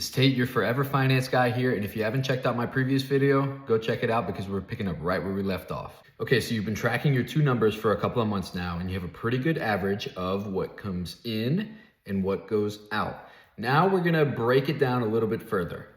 It's Tate, your forever finance guy here, and if you haven't checked out my previous video, go check it out because we're picking up right where we left off. Okay, so you've been tracking your two numbers for a couple of months now, and you have a pretty good average of what comes in and what goes out. Now we're gonna break it down a little bit further.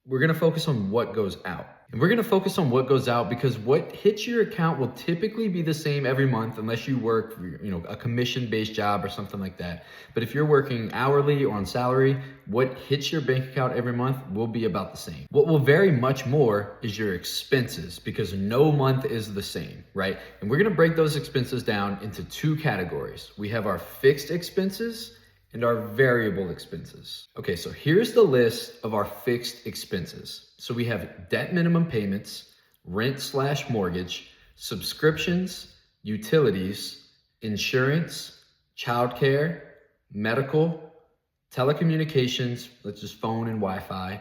We're gonna focus on what goes out. And we're gonna focus on what goes out because what hits your account will typically be the same every month unless you work, a commission-based job or something like that. But if you're working hourly or on salary, what hits your bank account every month will be about the same. What will vary much more is your expenses because no month is the same, right? And we're gonna break those expenses down into two categories. We have our fixed expenses and our variable expenses. Okay, so here's the list of our fixed expenses. So we have debt minimum payments, rent/mortgage, subscriptions, utilities, insurance, childcare, medical, telecommunications, that's just phone and Wi-Fi,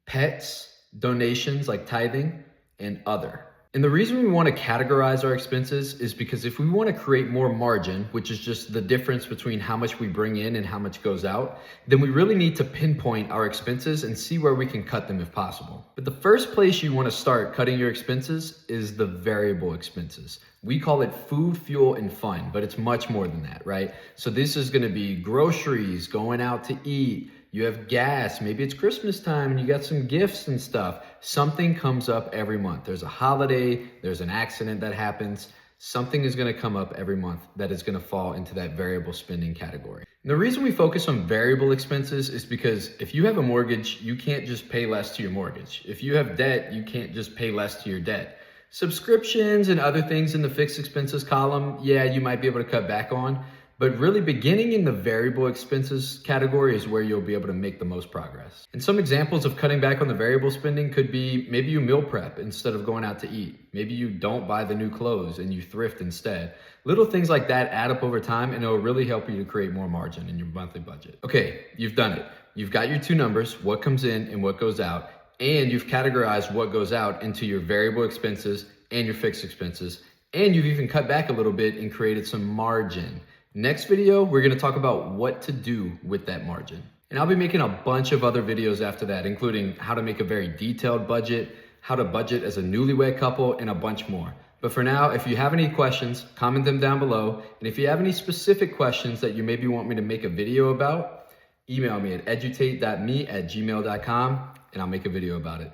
pets, donations like tithing, and other. And the reason we want to categorize our expenses is because if we want to create more margin, which is just the difference between how much we bring in and how much goes out, then we really need to pinpoint our expenses and see where we can cut them if possible. But the first place you want to start cutting your expenses is the variable expenses. We call it food, fuel, and fun, but it's much more than that, right? So this is going to be groceries, going out to eat. You have gas, maybe it's Christmas time and you got some gifts and stuff. Something comes up every month. There's a holiday, there's an accident that happens. Something is gonna come up every month that is gonna fall into that variable spending category. And the reason we focus on variable expenses is because if you have a mortgage, you can't just pay less to your mortgage. If you have debt, you can't just pay less to your debt. Subscriptions and other things in the fixed expenses column, yeah, you might be able to cut back on. But really beginning in the variable expenses category is where you'll be able to make the most progress. And some examples of cutting back on the variable spending could be maybe you meal prep instead of going out to eat. Maybe you don't buy the new clothes and you thrift instead. Little things like that add up over time and it'll really help you to create more margin in your monthly budget. Okay, you've done it. You've got your two numbers, what comes in and what goes out, and you've categorized what goes out into your variable expenses and your fixed expenses, and you've even cut back a little bit and created some margin. Next video, we're gonna talk about what to do with that margin. And I'll be making a bunch of other videos after that, including how to make a very detailed budget, how to budget as a newlywed couple, and a bunch more. But for now, if you have any questions, comment them down below. And if you have any specific questions that you maybe want me to make a video about, email me at edutate.me@gmail.com and I'll make a video about it.